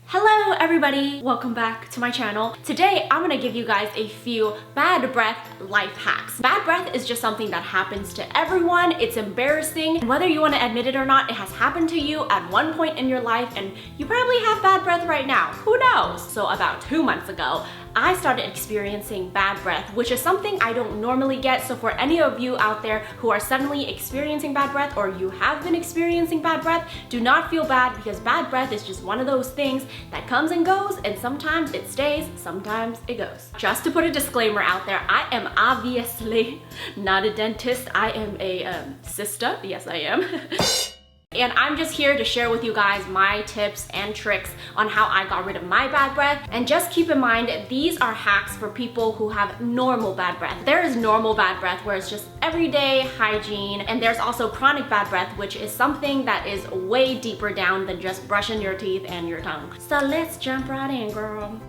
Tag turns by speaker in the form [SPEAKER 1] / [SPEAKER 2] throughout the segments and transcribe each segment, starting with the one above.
[SPEAKER 1] Hello everybody, welcome back to my channel. Today I'm gonna give you guys a few bad breath life hacks. Bad breath is just something that happens to everyone. It's embarrassing, and whether you want to admit it or not, it has happened to you at one point in your life, and you probably have bad breath right now. Who knows? So about 2 months ago, I started experiencing bad breath, which is something I don't normally get. So for any of you out there who are suddenly experiencing bad breath, or you have been experiencing bad breath, do not feel bad, because bad breath is just one of those things that comes and goes, and sometimes it stays, sometimes it goes. Just to put a disclaimer out there, I am obviously not a dentist. I am a sister. Yes, I am. And I'm just here to share with you guys my tips and tricks on how I got rid of my bad breath. And just keep in mind, these are hacks for people who have normal bad breath. There is normal bad breath where it's just everyday hygiene, and there's also chronic bad breath, which is something that is way deeper down than just brushing your teeth and your tongue. So let's jump right in, girl.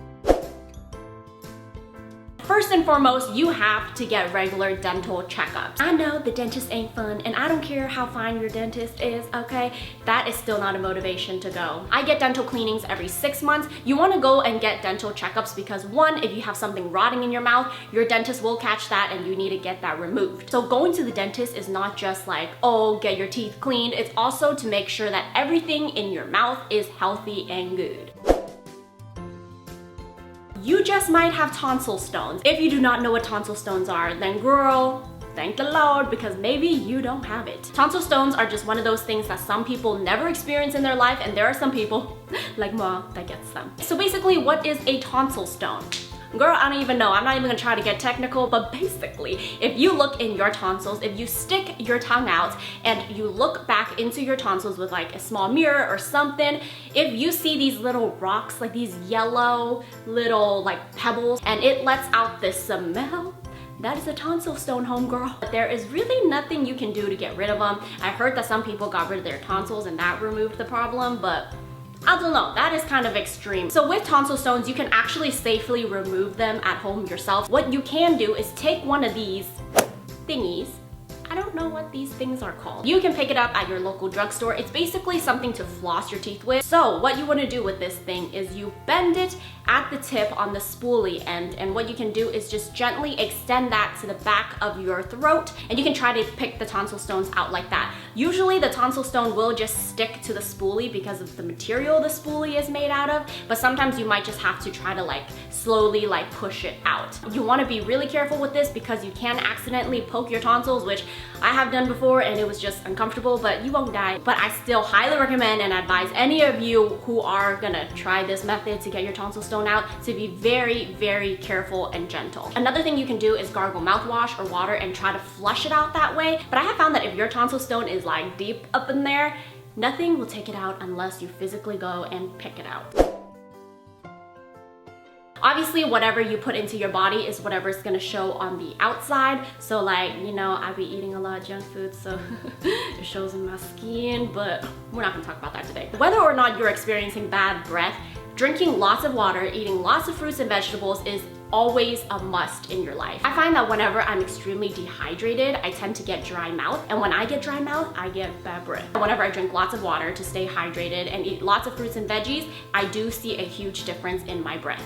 [SPEAKER 1] First and foremost, you have to get regular dental checkups. I know the dentist ain't fun, and I don't care how fine your dentist is, okay? That is still not a motivation to go. I get dental cleanings every 6 months. You wanna go and get dental checkups because one, if you have something rotting in your mouth, your dentist will catch that and you need to get that removed. So going to the dentist is not just like, oh, get your teeth cleaned. It's also to make sure that everything in your mouth is healthy and good. You just might have tonsil stones. If you do not know what tonsil stones are, then girl, thank the Lord, because maybe you don't have it. Tonsil stones are just one of those things that some people never experience in their life, and there are some people, like Ma, that gets them. So basically, what is a tonsil stone? Girl, I don't even know. I'm not even gonna try to get technical, but basically, if you look in your tonsils, if you stick your tongue out and you look back into your tonsils with like a small mirror or something, if you see these little rocks, like these yellow little like pebbles, and it lets out this smell, that is a tonsil stone, homegirl. But there is really nothing you can do to get rid of them. I heard that some people got rid of their tonsils and that removed the problem, but I don't know, that is kind of extreme. So with tonsil stones, you can actually safely remove them at home yourself. What you can do is take one of these thingies. I don't know what these things are called. You can pick it up at your local drugstore. It's basically something to floss your teeth with. So what you want to do with this thing is you bend it at the tip on the spoolie end, and what you can do is just gently extend that to the back of your throat, and you can try to pick the tonsil stones out like that. Usually the tonsil stone will just stick to the spoolie because of the material the spoolie is made out of, but sometimes you might just have to try to like slowly like push it out. You want to be really careful with this because you can accidentally poke your tonsils, which I have done before, and it was just uncomfortable, but you won't die. But I still highly recommend and advise any of you who are gonna try this method to get your tonsil stone out to be very, very careful and gentle. Another thing you can do is gargle mouthwash or water and try to flush it out that way. But I have found that if your tonsil stone is like deep up in there, nothing will take it out unless you physically go and pick it out. Obviously, whatever you put into your body is whatever is gonna show on the outside. So like, you know, I be eating a lot of junk food, so it shows in my skin, but we're not gonna talk about that today. Whether or not you're experiencing bad breath, drinking lots of water, eating lots of fruits and vegetables is always a must in your life. I find that whenever I'm extremely dehydrated, I tend to get dry mouth, and when I get dry mouth, I get bad breath. Whenever I drink lots of water to stay hydrated and eat lots of fruits and veggies, I do see a huge difference in my breath.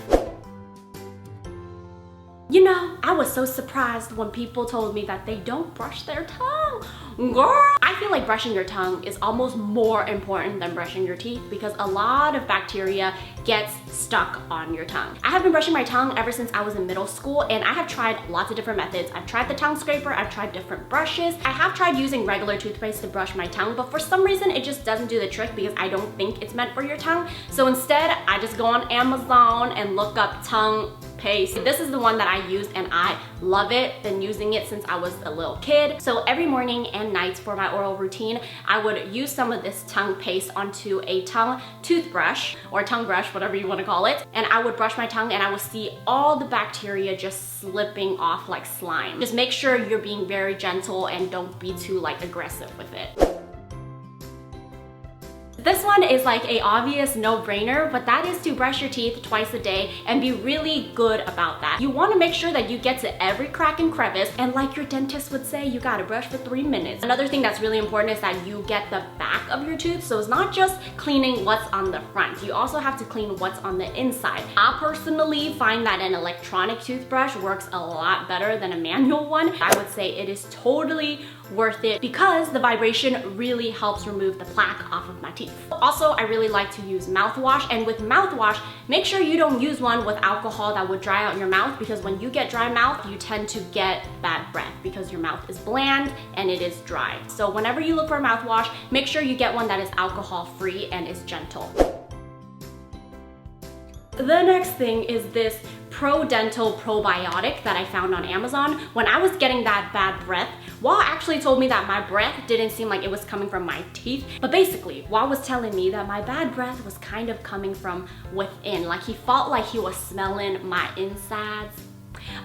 [SPEAKER 1] You know, I was so surprised when people told me that they don't brush their tongue. Girl, I feel like brushing your tongue is almost more important than brushing your teeth because a lot of bacteria gets stuck on your tongue. I have been brushing my tongue ever since I was in middle school, and I have tried lots of different methods. I've tried the tongue scraper, I've tried different brushes. I have tried using regular toothpaste to brush my tongue, but for some reason it just doesn't do the trick because I don't think it's meant for your tongue. So instead, I just go on Amazon and look up tongue paste. This is the one that I use and I love it. Been using it since I was a little kid. So every morning and night for my oral routine, I would use some of this tongue paste onto a tongue toothbrush or tongue brush, whatever you want to call it, and I would brush my tongue and I would see all the bacteria just slipping off like slime. Just make sure you're being very gentle and don't be too like aggressive with it. This one is like a obvious no-brainer, but that is to brush your teeth twice a day and be really good about that. You want to make sure that you get to every crack and crevice, and like your dentist would say, you gotta brush for 3 minutes. Another thing that's really important is that you get the back of your tooth, so it's not just cleaning what's on the front. You also have to clean what's on the inside. I personally find that an electronic toothbrush works a lot better than a manual one. I would say it is totally worth it because the vibration really helps remove the plaque off of my teeth. Also, I really like to use mouthwash, and with mouthwash, make sure you don't use one with alcohol that would dry out your mouth, because when you get dry mouth, you tend to get bad breath because your mouth is bland and it is dry. So whenever you look for a mouthwash, make sure you get one that is alcohol free and is gentle. The next thing is this ProDental probiotic that I found on Amazon. When I was getting that bad breath, Wah actually told me that my breath didn't seem like it was coming from my teeth, but basically Wah was telling me that my bad breath was kind of coming from within, like he felt like he was smelling my insides.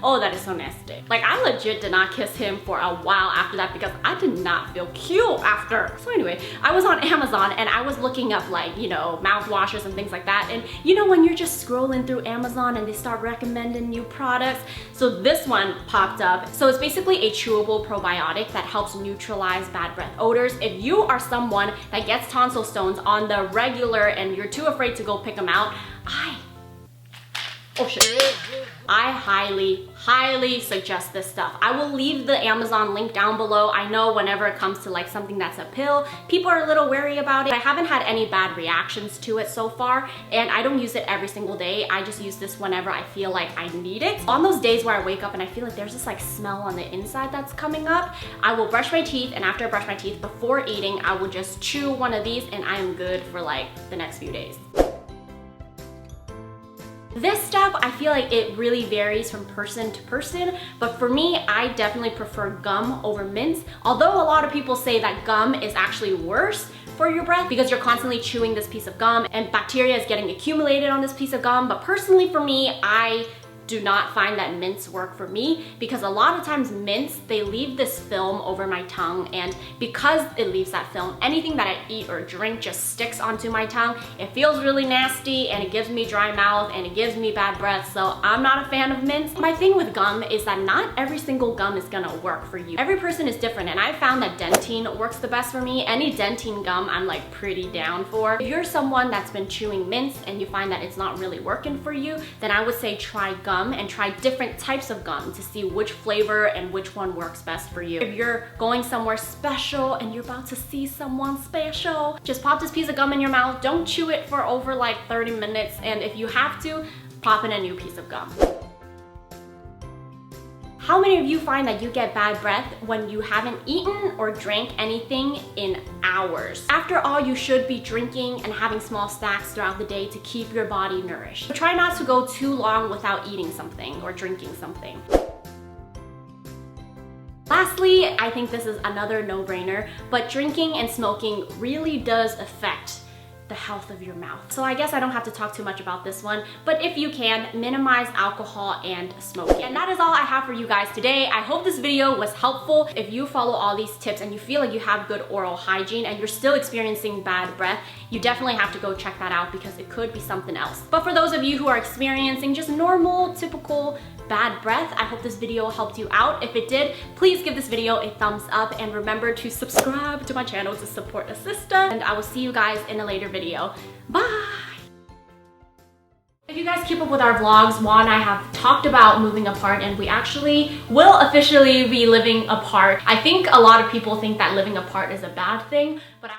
[SPEAKER 1] Oh, that is so nasty. Like, I legit did not kiss him for a while after that because I did not feel cute after. So anyway, I was on Amazon and I was looking up, like, you know, mouthwashes and things like that. And you know when you're just scrolling through Amazon and they start recommending new products? So this one popped up. So it's basically a chewable probiotic that helps neutralize bad breath odors. If you are someone that gets tonsil stones on the regular and you're too afraid to go pick them out, I highly suggest this stuff. I will leave the Amazon link down below. I know whenever it comes to like something that's a pill, people are a little wary about it. I haven't had any bad reactions to it so far, and I don't use it every single day. I just use this whenever I feel like I need it. On those days where I wake up and I feel like there's this like smell on the inside that's coming up, I will brush my teeth, and after I brush my teeth before eating, I will just chew one of these and I am good for like the next few days. This stuff, I feel like it really varies from person to person, but for me, I definitely prefer gum over mints. Although a lot of people say that gum is actually worse for your breath because you're constantly chewing this piece of gum and bacteria is getting accumulated on this piece of gum. But personally for me, I do not find that mints work for me because a lot of times mints, they leave this film over my tongue, and because it leaves that film, anything that I eat or drink just sticks onto my tongue. It feels really nasty and it gives me dry mouth and it gives me bad breath, so I'm not a fan of mints. My thing with gum is that not every single gum is gonna work for you. Every person is different, and I found that dentine works the best for me. Any dentine gum I'm like pretty down for. If you're someone that's been chewing mints and you find that it's not really working for you, then I would say try gum and try different types of gum to see which flavor and which one works best for you. If you're going somewhere special and you're about to see someone special, just pop this piece of gum in your mouth. Don't chew it for over like 30 minutes, and if you have to, pop in a new piece of gum. How many of you find that you get bad breath when you haven't eaten or drank anything in hours? After all, you should be drinking and having small snacks throughout the day to keep your body nourished. So try not to go too long without eating something or drinking something. Lastly, I think this is another no-brainer, but drinking and smoking really does affect the health of your mouth. So I guess I don't have to talk too much about this one, but if you can, minimize alcohol and smoking. And that is all I have for you guys today. I hope this video was helpful. If you follow all these tips and you feel like you have good oral hygiene and you're still experiencing bad breath, you definitely have to go check that out because it could be something else. But for those of you who are experiencing just normal, typical bad breath, I hope this video helped you out. If it did, please give this video a thumbs up and remember to subscribe to my channel to support a sister, and I will see you guys in a later video. Bye! If you guys keep up with our vlogs, Wah and I have talked about moving apart, and we actually will officially be living apart. I think a lot of people think that living apart is a bad thing, but